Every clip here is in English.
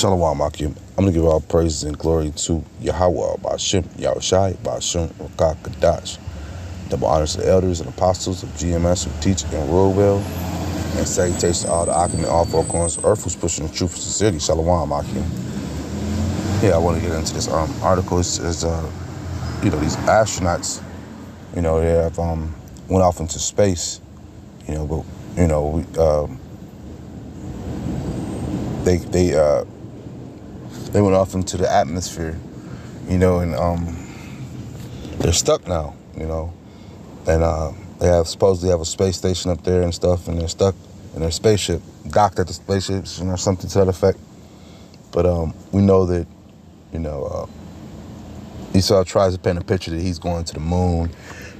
Shalom, Akim. I'm going to give all praises and glory to Yahweh, Ba'ashem, Yahushai, Ba'ashem, Rakah, Kadash. Double honors to the elders and apostles of GMS who teach and rule well. And salutations to all the Akim and all four corners of earth who's pushing the truth of sincerity. Shalom, Akim. Yeah, I want to get into this article. It's these astronauts, they have went off into space, they went off into the atmosphere, and they're stuck now, and they supposedly have a space station up there and stuff, and they're stuck in their spaceship, docked at the spaceship, something to that effect. But we know that, Esau tries to paint a picture that he's going to the moon.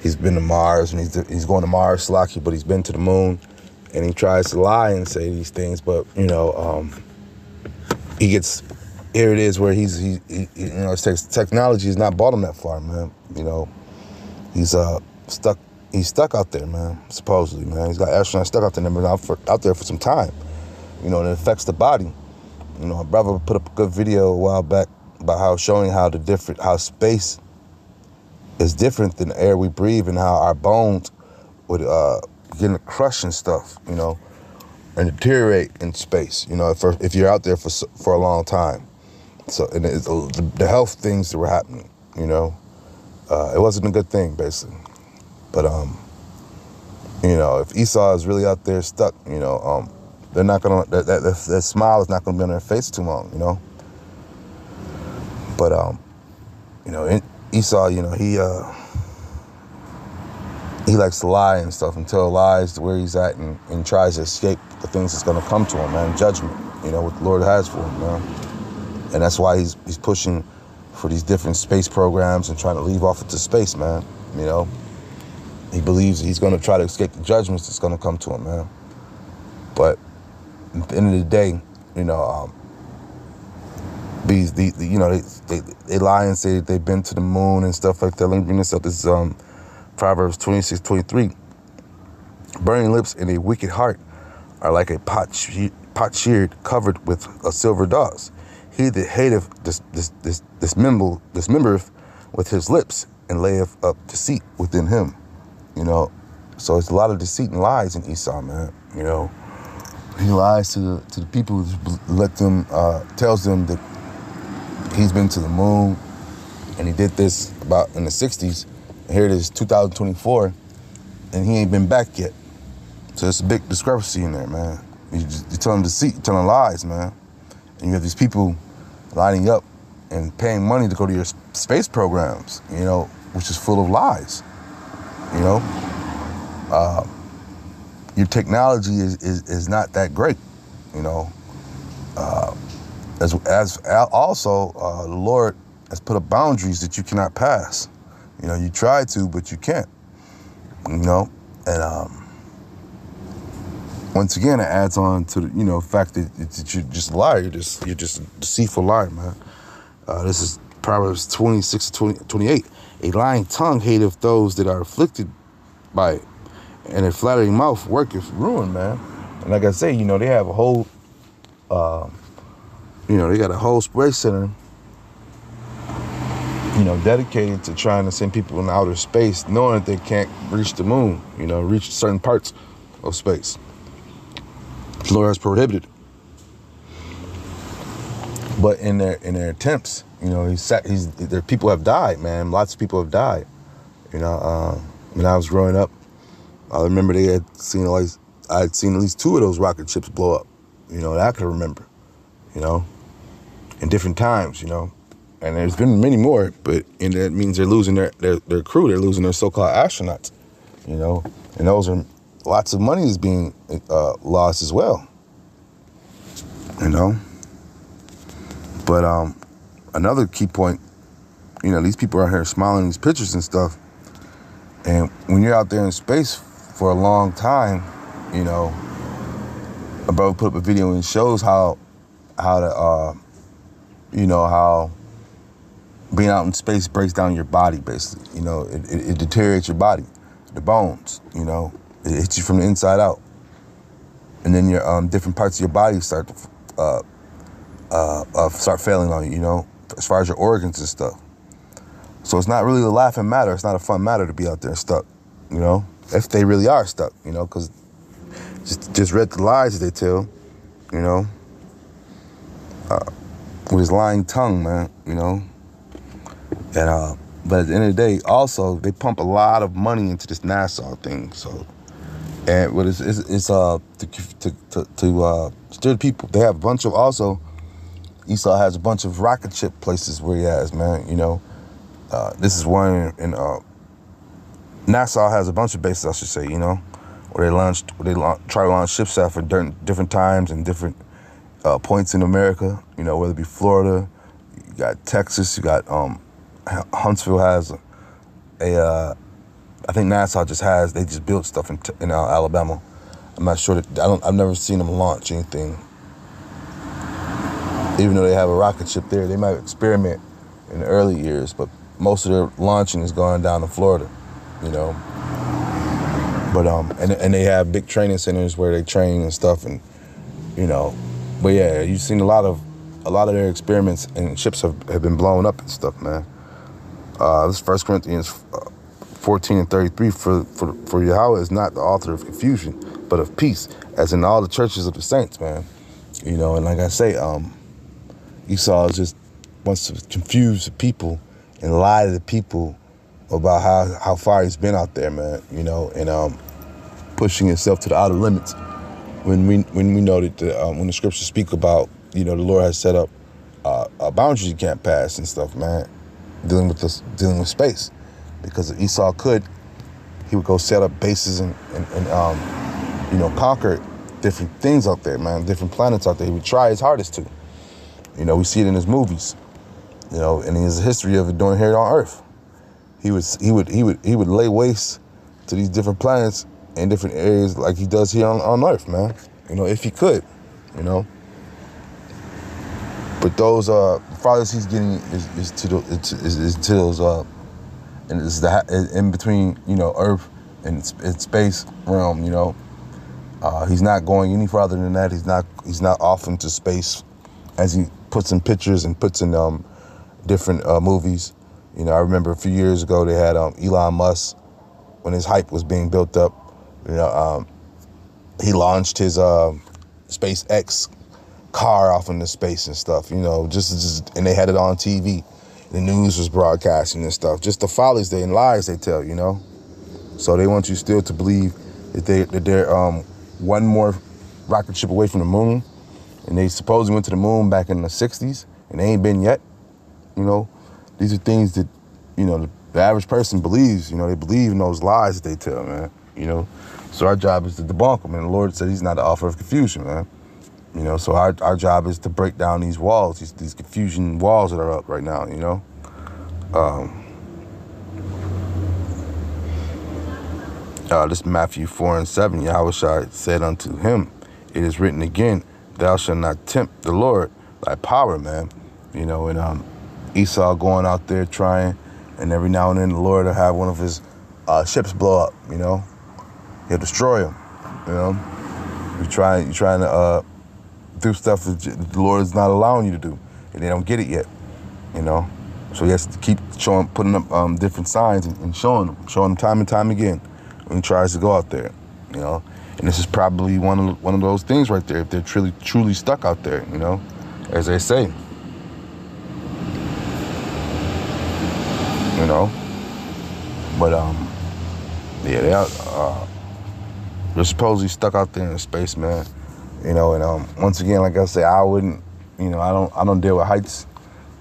He's been to Mars, and he's going to Mars, Slaki, but he's been to the moon, and he tries to lie and say these things, but he gets. Here it is where his technology has not brought him that far, man. He's stuck. He's stuck out there, man. Supposedly, man. He's got astronauts stuck out there, and been out there for some time. And it affects the body. My brother put up a good video a while back about showing how space is different than the air we breathe, and how our bones would get crushed and stuff, and deteriorate in space. If you're out there for a long time. So, and the health things that were happening, it wasn't a good thing, basically. But if Esau is really out there stuck, they're not gonna that smile is not gonna be on their face too long, But Esau, he likes to lie and stuff and tell lies to where he's at and tries to escape the things that's gonna come to him, man. Judgment, what the Lord has for him, man. And that's why he's pushing for these different space programs and trying to leave off into space, man. He believes he's going to try to escape the judgments that's going to come to him, man. But at the end of the day, they lie and say that they've been to the moon and stuff like that. Let me bring this up. This is Proverbs 26:23. Burning lips and a wicked heart are like a potsherd covered with a silver dust. He that hateth dismembereth with his lips and layeth up deceit within him. So it's a lot of deceit and lies in Esau, man. He lies to the people who tells them that he's been to the moon, and he did this about in the 60s. And here it is, 2024, and he ain't been back yet. So it's a big discrepancy in there, man. You're telling deceit, you're telling lies, man. And you have these people lining up and paying money to go to your space programs, which is full of lies. Your technology is not that great, As also, the Lord has put up boundaries that you cannot pass. You try to, but you can't. And once again, it adds on to the fact that you're just a liar. You're just a deceitful liar, man. This is Proverbs 26:28. A lying tongue hateth those that are afflicted by it, and a flattering mouth worketh ruin, man. And like I say, they have a whole, they got a whole space center, dedicated to trying to send people in outer space, knowing that they can't reach the moon, reach certain parts of space. The Lord has prohibited. But in their attempts, their people have died, man. Lots of people have died. When I was growing up, I remember I had seen at least 2 of those rocket ships blow up, that I could remember, in different times, and there's been many more, and that means they're losing their crew, they're losing their so-called astronauts, and those are lots of money is being lost as well, But another key point, these people are out here smiling these pictures and stuff. And when you're out there in space for a long time, a brother put up a video and shows how being out in space breaks down your body, basically. It deteriorates your body, the bones, it hits you from the inside out. And then your different parts of your body start to start failing on you, you know, as far as your organs and stuff. So it's not really a laughing matter. It's not a fun matter to be out there stuck, you know, if they really are stuck, you know, because just read the lies that they tell, you know, with his lying tongue, man, you know. And but at the end of the day, also they pump a lot of money into this NASA thing. So, and what it's to steer people. They have a bunch of also. Esau has a bunch of rocket ship places where he has, man. You know, this is one in NASA has a bunch of bases, I should say. You know, where they try to launch ships out for different times and different points in America. You know, whether it be Florida, you got Texas, you got Huntsville has a. I think NASA they just built stuff in Alabama. I'm not sure I've never seen them launch anything. Even though they have a rocket ship there, they might experiment in the early years, but most of their launching is going down to Florida, you know. But and they have big training centers where they train and stuff, and you know. But yeah, you've seen a lot of their experiments, and ships have been blown up and stuff, man. This 1 Corinthians 14:33 for Yahweh is not the author of confusion, but of peace, as in all the churches of the saints, man. You know, and like I say, Esau just wants to confuse the people and lie to the people about how far he's been out there, man. You know, and pushing himself to the outer limits. When we know that when the scriptures speak about, you know, the Lord has set up boundaries you can't pass and stuff, man. Dealing with space, because if Esau could, he would go set up bases and you know, conquer different things out there, man, different planets out there. He would try his hardest to. You know, we see it in his movies. You know, and he has a history of it doing here on Earth. He would lay waste to these different planets in different areas like he does here on Earth, man. You know, if he could, you know. But those the farthest he's getting is to those and it's in between, you know, Earth and space realm, you know. He's not going any farther than that. He's not off into space, as he puts in pictures and puts in different movies. You know, I remember a few years ago they had Elon Musk, when his hype was being built up. You know, he launched his SpaceX car off into space and stuff. You know, just and they had it on TV. The news was broadcasting and stuff. Just the follies and lies they tell. You know, so they want you still to believe that they're one more rocket ship away from the moon, and they supposedly went to the moon back in the 60s, and they ain't been yet. You know, these are things that, you know, the average person believes. You know, they believe in those lies that they tell, man. You know, so our job is to debunk them, and the Lord said he's not the author of confusion, man. You know, so our job is to break down these walls, these confusion walls that are up right now, you know. This Matthew 4:7, Yahushua said unto him, it is written again, thou shalt not tempt the Lord thy power, man. You know, and Esau going out there trying, and every now and then the Lord will have one of his ships blow up, you know. He'll destroy him, you know. You're trying to do stuff that the Lord is not allowing you to do, and they don't get it yet, you know. So he has to keep putting up different signs and showing them time and time again when he tries to go out there, you know. And this is probably one of those things right there, if they're truly stuck out there, you know, as they say, you know. But yeah, they're supposedly stuck out there in space, man. You know, and once again, like I say, I wouldn't, you know, I don't deal with heights,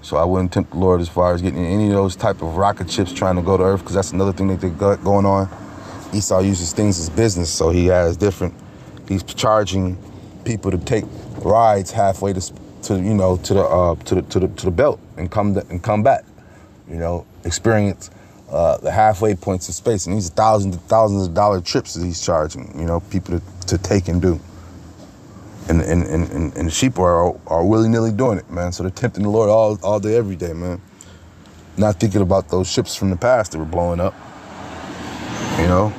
so I wouldn't tempt the Lord as far as getting any of those type of rocket ships trying to go to Earth, because that's another thing that they got going on. Esau uses things as business, so he's charging people to take rides halfway to the belt and come back, you know, experience the halfway points of space, and these are thousands of dollar trips that he's charging, you know, people to take and do. And the sheep are willy-nilly doing it, man. So they're tempting the Lord all day, every day, man. Not thinking about those ships from the past that were blowing up, you know.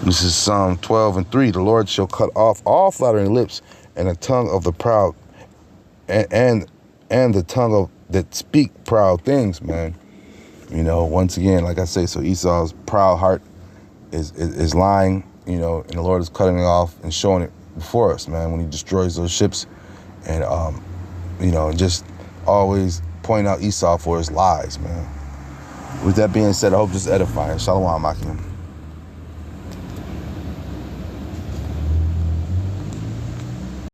This is Psalm 12:3. The Lord shall cut off all flattering lips and the tongue of the proud, and the tongue of that speak proud things, man. You know, once again, like I say, so Esau's proud heart is lying, you know, and the Lord is cutting it off and showing it before us, man, when he destroys those ships, and you know, just always point out Esau for his lies, man. With that being said, I hope this is edifying. Shalom, Akim.